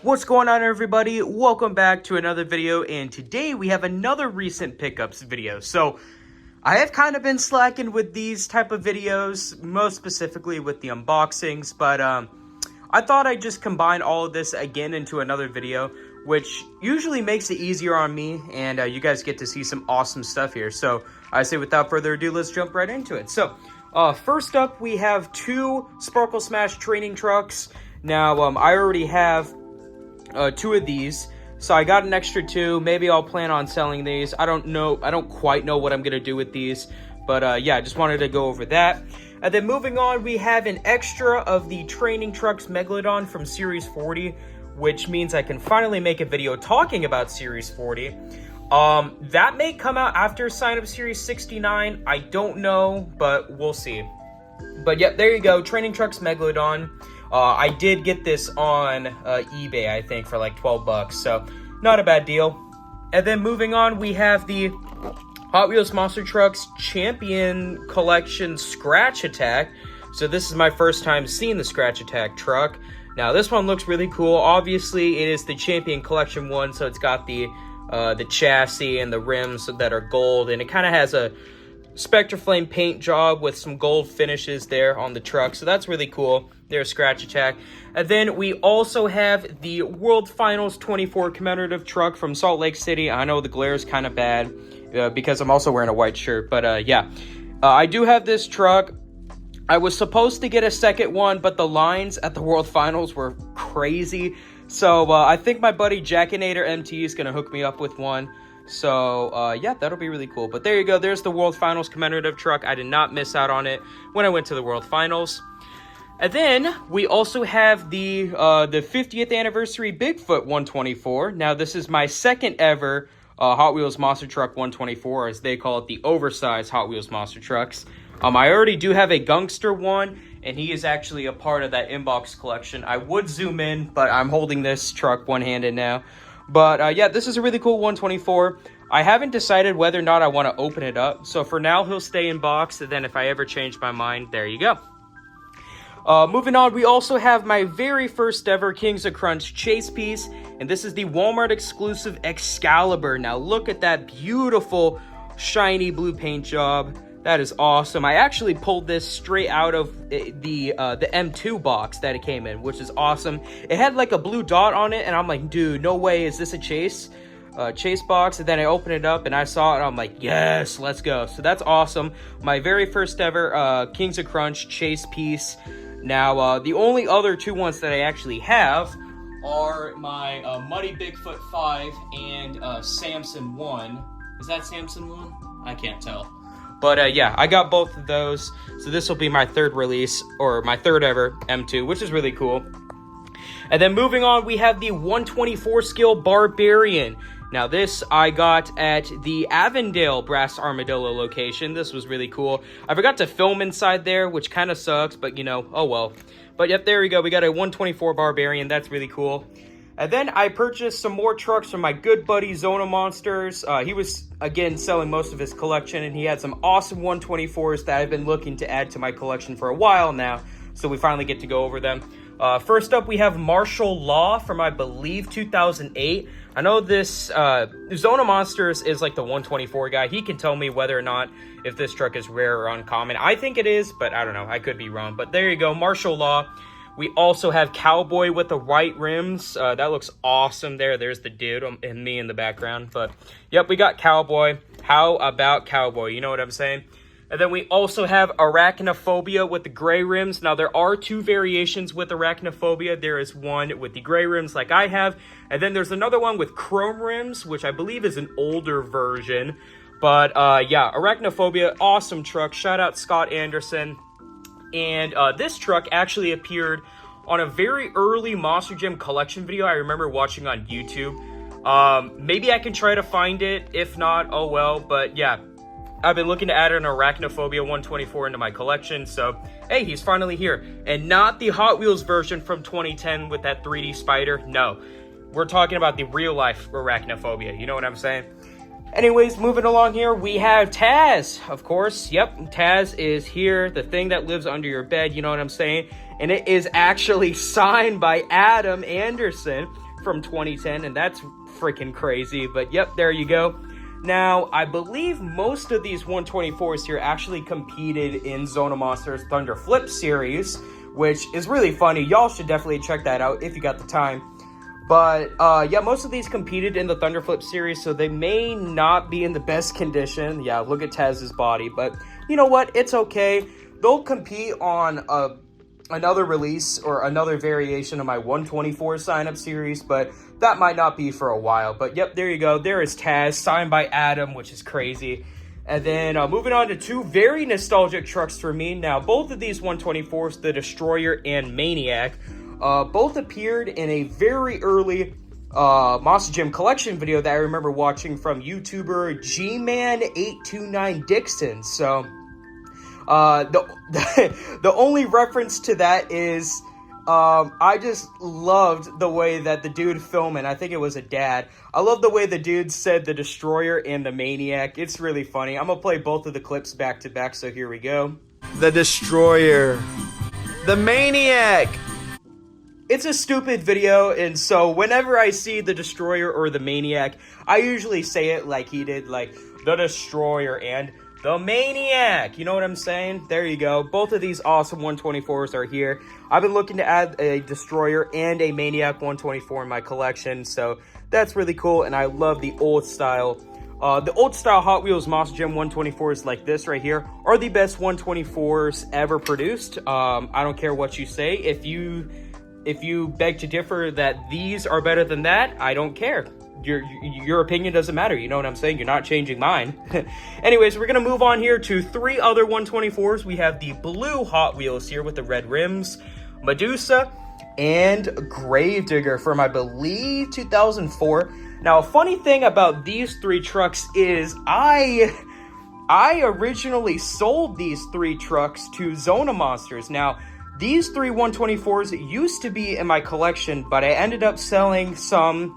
What's going on, everybody? Welcome back to another video, and today we have another recent pickups video. So I have kind of been slacking with these type of videos, most specifically with the unboxings, but I thought I'd just combine all of this again into another video, which usually makes it easier on me, and you guys get to see some awesome stuff here. So I say without further ado, let's jump right into it. So first up, we have two Sparkle Smash training trucks. Now I already have two of these, so I got an extra two. Maybe I'll plan on selling these. I don't know. I don't quite know what I'm gonna do with these, but yeah, I just wanted to go over that. And then moving on, we have an extra of the training trucks Megalodon from Series 40, which means I can finally make a video talking about Series 40. That may come out after sign up Series 69. I don't know, but we'll see. But yep, there you go, training trucks Megalodon. I did get this on eBay, I think, for like 12 bucks, so not a bad deal. And then moving on, we have the Hot Wheels Monster Trucks Champion Collection Scratch Attack. So this is my first time seeing the Scratch Attack truck. Now this one looks really cool. Obviously, it is the Champion Collection one, so it's got the chassis and the rims that are gold, and it kind of has a Spectre Flame paint job with some gold finishes there on the truck, so that's really cool. There's Scratch Attack. And then we also have the World Finals 24 commemorative truck from Salt Lake City. I know the glare is kind of bad because I'm also wearing a white shirt, but yeah. I do have this truck. I was supposed to get a second one, but the lines at the World Finals were crazy. So I think my buddy Jackinator MT is going to hook me up with one. So yeah, that'll be really cool. But there you go. There's the World Finals commemorative truck. I did not miss out on it when I went to the World Finals. And then we also have the 50th anniversary Bigfoot 124. Now this is my second ever Hot Wheels Monster Truck 124, as they call it, the oversized Hot Wheels Monster Trucks. I already do have a Gangster one, and he is actually a part of that inbox collection. I would zoom in, but I'm holding this truck one-handed now. But yeah, this is a really cool 124. I haven't decided whether or not I want to open it up. So for now, he'll stay in box. And then if I ever change my mind, there you go. Moving on, we also have my very first ever Kings of Crunch chase piece. And this is the Walmart exclusive Excalibur. Now look at that beautiful shiny blue paint job. That is awesome. I actually pulled this straight out of the M2 box that it came in, which is awesome. It had like a blue dot on it, and I'm like, dude, no way, is this a chase box? And then I opened it up, and I saw it, and I'm like, yes, let's go. So that's awesome. My very first ever Kings of Crunch chase piece. Now, the only other two ones that I actually have are my Muddy Bigfoot 5 and Samson 1. Is that Samson 1? I can't tell. But yeah, I got both of those. So this will be my third release, or my third ever M2, which is really cool. And then moving on, we have the 124 scale Barbarian. Now this I got at the Avondale Brass Armadillo location. This was really cool. I forgot to film inside there, which kind of sucks, but you know, oh well. But yep, there we go. We got a 124 Barbarian. That's really cool. And then I purchased some more trucks from my good buddy Zona Monsters. He was, again, selling most of his collection, and he had some awesome 124s that I've been looking to add to my collection for a while now, so we finally get to go over them. First up, we have Martial Law from, I believe, 2008. I know this Zona Monsters is like the 124 guy. He can tell me whether or not if this truck is rare or uncommon. I think it is, but I don't know. I could be wrong. But there you go, Martial Law. We also have Cowboy with the white rims. That looks awesome there. There's the dude and me in the background. But, yep, we got Cowboy. How about Cowboy? You know what I'm saying? And then we also have Arachnophobia with the gray rims. Now, there are two variations with Arachnophobia. There is one with the gray rims like I have. And then there's another one with chrome rims, which I believe is an older version. But, yeah, Arachnophobia, awesome truck. Shout out Scott Anderson. And this truck actually appeared on a very early Monster Jam collection video I remember watching on YouTube. Maybe I can try to find it. If not, oh well. But yeah, I've been looking to add an Arachnophobia 124 into my collection. So, hey, he's finally here. And not the Hot Wheels version from 2010 with that 3D spider. No, we're talking about the real life Arachnophobia. You know what I'm saying? Anyways, moving along here, we have Taz, of course. Yep, Taz is here, the thing that lives under your bed, you know what I'm saying? And it is actually signed by Adam Anderson. from 2010, and that's freaking crazy. But yep, there you go. Now, I believe most of these 124s here actually competed in Zona Monsters Thunder Flip series, which is really funny. Y'all should definitely check that out if you got the time. But, yeah, most of these competed in the Thunder Flip series, so they may not be in the best condition. Yeah, look at Taz's body, but you know what? It's okay. They'll compete on another release or another variation of my 124 sign-up series, but that might not be for a while. But, yep, there you go. There is Taz, signed by Adam, which is crazy. And then moving on to two very nostalgic trucks for me. Now, both of these 124s, the Destroyer and Maniac, both appeared in a very early Monster Jam collection video that I remember watching from YouTuber Gman829 Dixon. So, the only reference to that is, I just loved the way that the dude filming, I think it was a dad, I love the way the dude said the Destroyer and the Maniac. It's really funny. I'm gonna play both of the clips back to back, so here we go. The Destroyer. The Maniac. It's a stupid video, and so whenever I see the Destroyer or the Maniac, I usually say it like he did, like, the Destroyer and the Maniac. You know what I'm saying? There you go. Both of these awesome 124s are here. I've been looking to add a Destroyer and a Maniac 124 in my collection, so that's really cool, and I love the old style. The old style Hot Wheels Monster Jam 124s like this right here are the best 124s ever produced. I don't care what you say. If you beg to differ that these are better than that, I don't care. Your opinion doesn't matter. You know what I'm saying? You're not changing mine. Anyways, we're going to move on here to three other 124s. We have the blue Hot Wheels here with the red rims, Medusa, and Gravedigger from, I believe, 2004. Now, a funny thing about these three trucks is I originally sold these three trucks to Zona Monsters. Now, these three 124s used to be in my collection, but I ended up selling some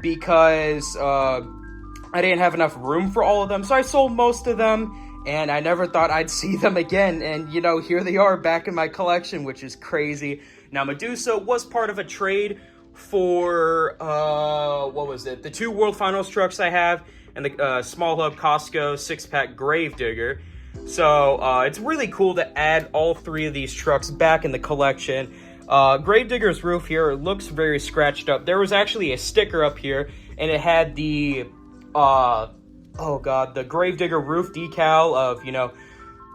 because I didn't have enough room for all of them. So I sold most of them, and I never thought I'd see them again. And, you know, here they are back in my collection, which is crazy. Now, Medusa was part of a trade for, what was it? The two World Finals trucks I have, and the Small Hub Costco 6-pack Gravedigger. So, it's really cool to add all three of these trucks back in the collection. Gravedigger's roof here looks very scratched up. There was actually a sticker up here, and it had the, the Gravedigger roof decal of, you know,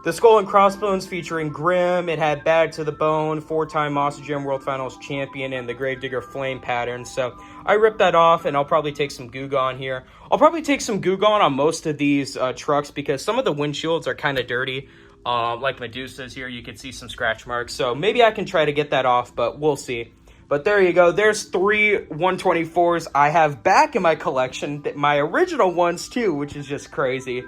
the Skull and Crossbones featuring Grimm. It had Bad to the Bone, 4-time Monster Jam World Finals champion, and the Gravedigger flame pattern. So I ripped that off, and I'll probably take some Goo Gone here. I'll probably take some Goo Gone on most of these trucks because some of the windshields are kind of dirty. Like Medusa's here, you can see some scratch marks. So maybe I can try to get that off, but we'll see. But there you go. There's three 124s I have back in my collection. My original ones, too, which is just crazy.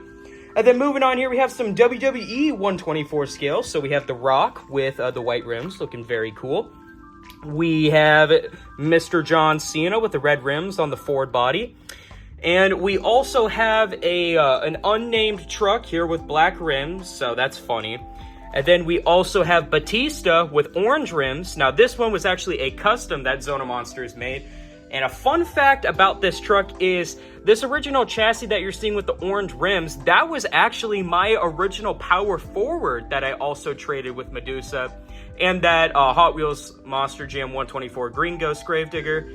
And then moving on here, we have some WWE 124 scales. So we have The Rock with the white rims, looking very cool. We have Mr. John Cena with the red rims on the Ford body. And we also have an unnamed truck here with black rims, so that's funny. And then we also have Batista with orange rims. Now, this one was actually a custom that Zona Monsters made. And a fun fact about this truck is this original chassis that you're seeing with the orange rims, that was actually my original power forward that I also traded with Medusa. And that Hot Wheels Monster Jam 124 Green Ghost Gravedigger.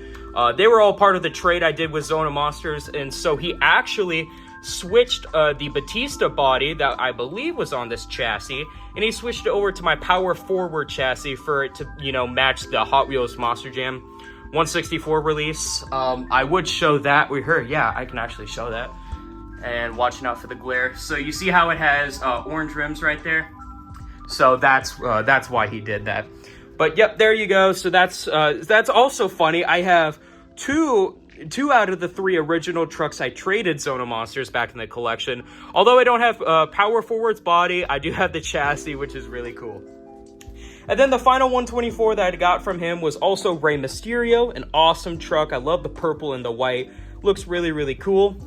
They were all part of the trade I did with Zona Monsters. And so he actually switched the Batista body that I believe was on this chassis. And he switched it over to my power forward chassis for it to, you know, match the Hot Wheels Monster Jam 164 release. I would show that. Yeah, I can actually show that. And watching out for the glare. So you see how it has orange rims right there? So that's why he did that. But yep, there you go. So that's also funny. I have two out of the three original trucks I traded Zona Monsters back in the collection. Although I don't have power forward's body, I do have the chassis, which is really cool. And then the final 124 that I got from him was also Rey Mysterio, an awesome truck. I love the purple and the white. Looks really, really cool.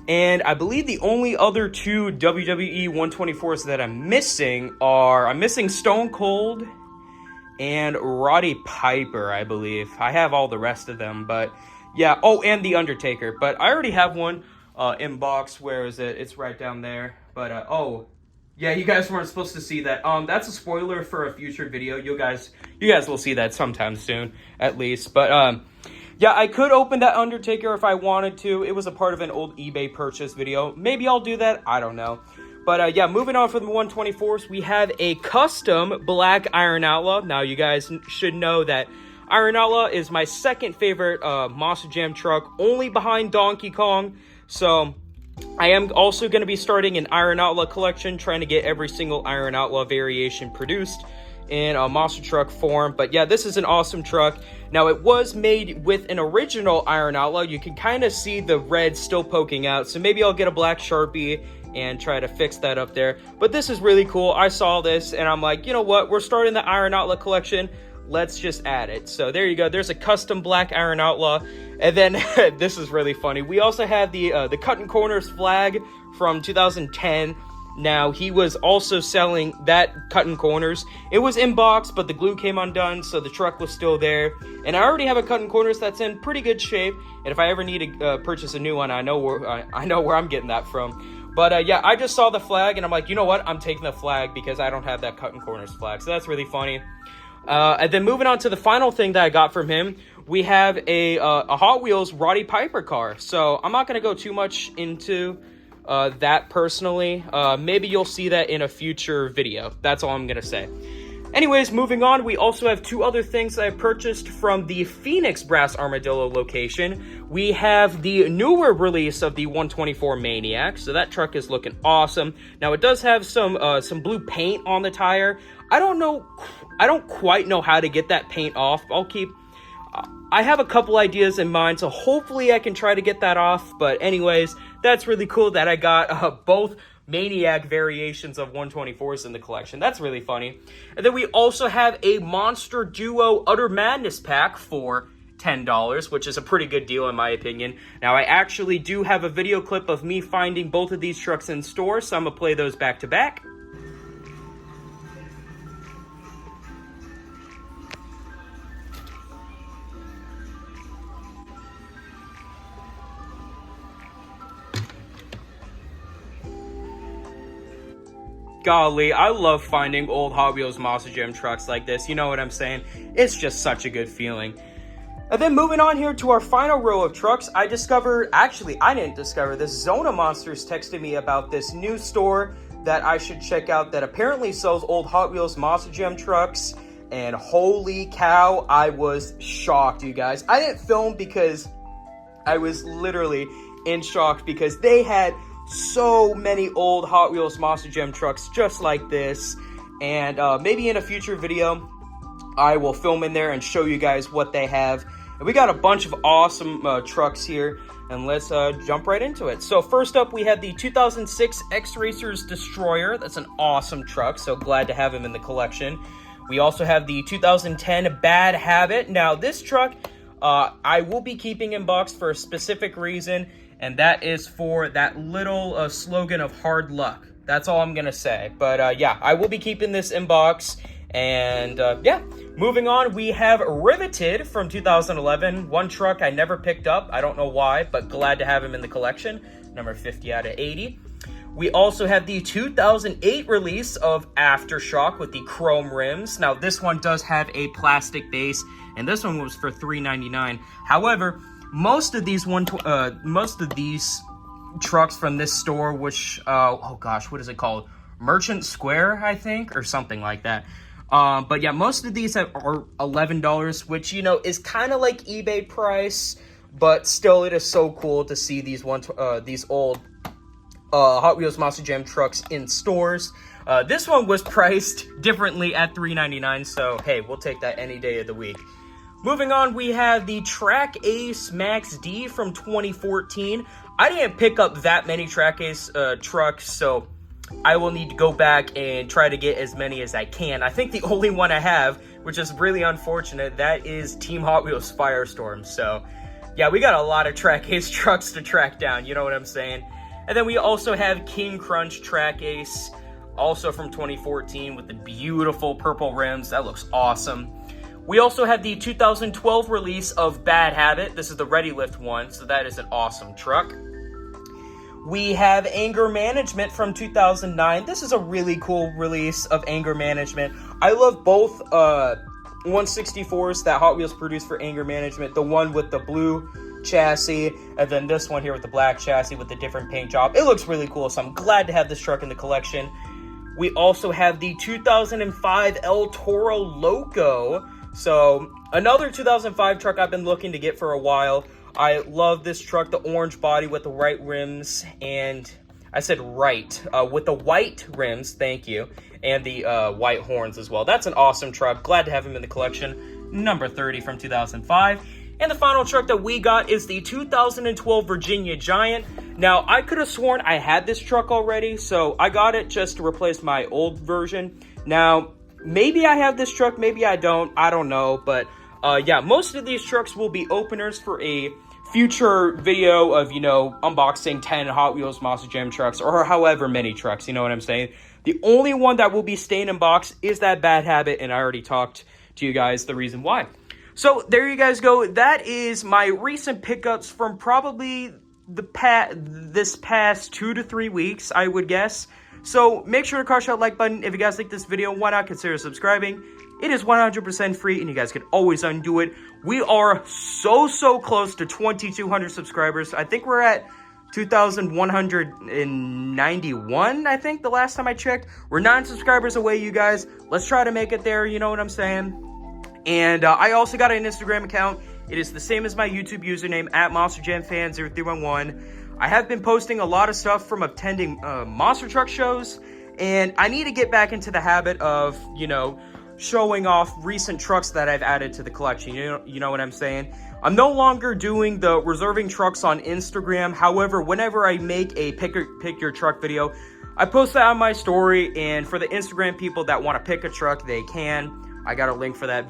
And I believe the only other two WWE 124s that I'm missing Stone Cold and Roddy Piper, I believe. I have all the rest of them, but yeah. Oh, and the Undertaker, but I already have one in box. Where is it? It's right down there. But oh, yeah, you guys weren't supposed to see that. That's a spoiler for a future video. You guys will see that sometime soon, at least. But yeah, I could open that Undertaker if I wanted to. It was a part of an old eBay purchase video. Maybe I'll do that. I don't know. But yeah, moving on from the 124s, we have a custom black Iron Outlaw. Now, you guys should know that Iron Outlaw is my second favorite Monster Jam truck, only behind Donkey Kong. So I am also going to be starting an Iron Outlaw collection, trying to get every single Iron Outlaw variation produced in a monster truck form. But yeah, this is an awesome truck. Now, it was made with an original Iron Outlaw. You can kind of see the red still poking out, so maybe I'll get a black Sharpie and try to fix that up there. But this is really cool. I saw this and I'm like, you know what, we're starting the Iron Outlaw collection, let's just add it. So there you go, there's a custom black Iron Outlaw. And then this is really funny, we also have the Cutting Corners flag from 2010. Now, he was also selling that Cutting Corners. It was in box, but the glue came undone, so the truck was still there. And I already have a Cutting Corners that's in pretty good shape. And if I ever need to purchase a new one, I know where I'm getting that from. But yeah, I just saw the flag, and I'm like, you know what? I'm taking the flag because I don't have that Cutting Corners flag. So that's really funny. And then moving on to the final thing that I got from him, we have a Hot Wheels Roddy Piper car. So I'm not going to go too much into that personally. Maybe you'll see that in a future video. That's all I'm gonna say. Anyways, moving on, we also have two other things that I purchased from the Phoenix Brass Armadillo location. We have the newer release of the 124 Maniac, so that truck is looking awesome. Now, it does have some blue paint on the tire. I don't quite know how to get that paint off. I have a couple ideas in mind, so hopefully I can try to get that off. But anyways, that's really cool that I got both Maniac variations of 124s in the collection. That's really funny. And then we also have a Monster Duo Utter Madness pack for $10, which is a pretty good deal in my opinion. Now, I actually do have a video clip of me finding both of these trucks in store, so I'm going to play those back to back. Golly, I love finding old Hot Wheels Monster Jam trucks like this. You know what I'm saying? It's just such a good feeling. And then moving on here to our final row of trucks, I didn't discover this. Zona Monsters texted me about this new store that I should check out that apparently sells old Hot Wheels Monster Jam trucks. And holy cow, I was shocked, you guys. I didn't film because I was literally in shock because they had so many old Hot Wheels Monster Jam trucks just like this. And maybe in a future video, I will film in there and show you guys what they have. And we got a bunch of awesome trucks here. And let's jump right into it. So first up, we have the 2006 X-Racers Destroyer. That's an awesome truck, so glad to have him in the collection. We also have the 2010 Bad Habit. Now, this truck, I will be keeping in box for a specific reason. And that is for that little slogan of hard luck. That's all I'm going to say. But yeah, I will be keeping this in box. And yeah, moving on, we have Riveted from 2011. One truck I never picked up. I don't know why, but glad to have him in the collection. Number 50 out of 80. We also have the 2008 release of Aftershock with the chrome rims. Now, this one does have a plastic base, and this one was for $3.99. However, most of these trucks from this store, which oh gosh, what is it called? Merchant Square, I think, or something like that. But yeah, most of these are $11, which, you know, is kind of like eBay price, but still, it is so cool to see these old Hot Wheels Monster Jam trucks in stores. This one was priced differently at $3.99, so hey, we'll take that any day of the week. Moving on, we have the Track Ace Max D from 2014. I didn't pick up that many Track Ace trucks, so I will need to go back and try to get as many as I can. I think the only one I have, which is really unfortunate, that is Team Hot Wheels Firestorm. So yeah, we got a lot of Track Ace trucks to track down, you know what I'm saying? And then we also have King Crunch Track Ace. also from 2014 with the beautiful purple rims. That looks awesome. We also have the 2012 release of Bad Habit. This is the Ready Lift one, so that is an awesome truck. We have Anger Management from 2009. This is a really cool release of Anger Management. I love both 164s that Hot Wheels produced for Anger Management. The one with the blue chassis, and then this one here with the black chassis with the different paint job. It looks really cool, so I'm glad to have this truck in the collection. We also have the 2005 El Toro Loco. So, another 2005 truck I've been looking to get for a while. I love this truck, the orange body with the white rims, and I said right, with the white rims, thank you, and the white horns as well. That's an awesome truck. Glad to have him in the collection. Number 30 from 2005. And the final truck that we got is the 2012 Virginia Giant. Now, I could have sworn I had this truck already, so I got it just to replace my old version. Now, maybe I have this truck, maybe I don't know, but yeah, most of these trucks will be openers for a future video of, you know, unboxing 10 Hot Wheels Monster Jam trucks, or however many trucks, you know what I'm saying? The only one that will be staying in box is that Bad Habit, and I already talked to you guys the reason why. So, there you guys go. That is my recent pickups from probably this past 2 to 3 weeks, I would guess. So, make sure to crush that like button. If you guys like this video, why not consider subscribing? It is 100% free, and you guys can always undo it. We are so close to 2,200 subscribers. I think we're at 2,191, I think, the last time I checked. We're 9 subscribers away, you guys. Let's try to make it there, you know what I'm saying? And I also got an Instagram account. It is the same as my YouTube username, at MonsterJamFan0311. I have been posting a lot of stuff from attending monster truck shows, and I need to get back into the habit of, you know, showing off recent trucks that I've added to the collection. You know what I'm saying? I'm no longer doing the reserving trucks on Instagram. However, whenever I make a pick your truck video, I post that on my story, and for the Instagram people that want to pick a truck, they can. I got a link for that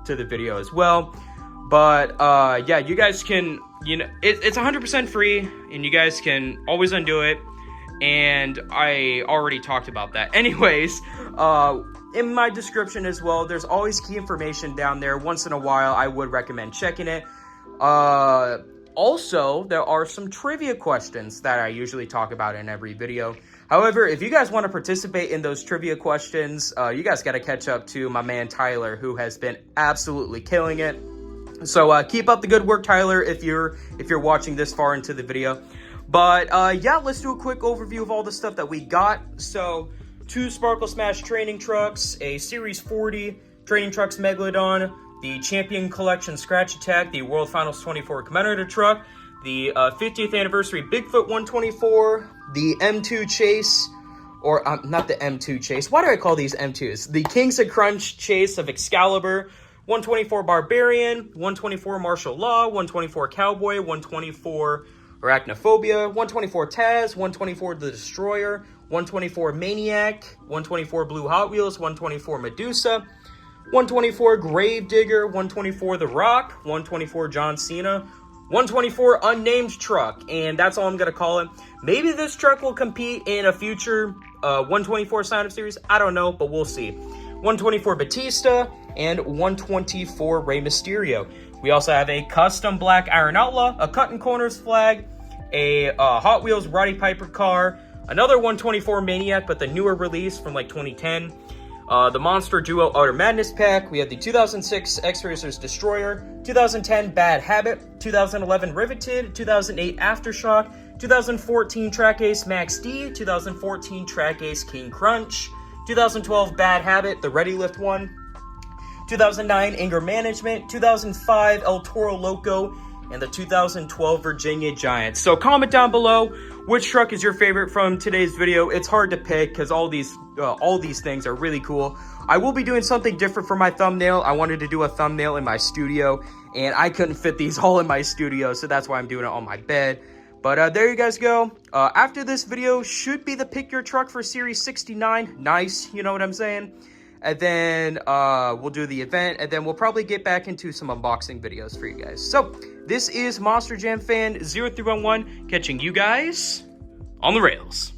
to the video as well. But yeah, you guys can, you know, it's 100% free, and you guys can always undo it. And I already talked about that. Anyways, in my description as well, there's always key information down there. Once in a while, I would recommend checking it. Also, there are some trivia questions that I usually talk about in every video. However, if you guys want to participate in those trivia questions, you guys got to catch up to my man Tyler, who has been absolutely killing it. So keep up the good work, Tyler, if you're watching this far into the video. But yeah, let's do a quick overview of all the stuff that we got. So 2 Sparkle Smash training trucks, a Series 40 training trucks Megalodon, the Champion Collection Scratch Attack, the World Finals 24 commemorative truck, the 50th anniversary Bigfoot 124, the M2 Chase, or not the M2 Chase. Why do I call these M2s? The Kings of Crunch Chase of Excalibur, 124 Barbarian, 124 Martial Law, 124 Cowboy, 124 Arachnophobia, 124 Taz, 124 The Destroyer, 124 Maniac, 124 Blue Hot Wheels, 124 Medusa, 124 Gravedigger, 124 The Rock, 124 John Cena, 124 Unnamed Truck, and that's all I'm going to call it. Maybe this truck will compete in a future 124 sign-up series. I don't know, but we'll see. 124 Batista, and 124 Rey Mysterio. We also have a custom black Iron Outlaw, a Cut and Corners flag, a Hot Wheels Roddy Piper car, another 124 Maniac, but the newer release from like 2010. The Monster Duo Outer Madness pack. We have the 2006 X-Racers Destroyer, 2010 Bad Habit, 2011 Riveted, 2008 Aftershock, 2014 Track Ace Max D, 2014 Track Ace King Crunch, 2012 Bad Habit, the Ready Lift one, 2009 Anger Management, 2005 El Toro Loco, and the 2012 Virginia Giant. So comment down below which truck is your favorite from today's video. It's hard to pick because all these things are really cool. I will be doing something different for my thumbnail. I wanted to do a thumbnail in my studio, and I couldn't fit these all in my studio, so that's why I'm doing it on my bed. But there you guys go. After this video should be the Pick Your Truck for Series 69. Nice, you know what I'm saying? And then we'll do the event, and then we'll probably get back into some unboxing videos for you guys. So this is Monster Jam Fan 0311 catching you guys on the rails.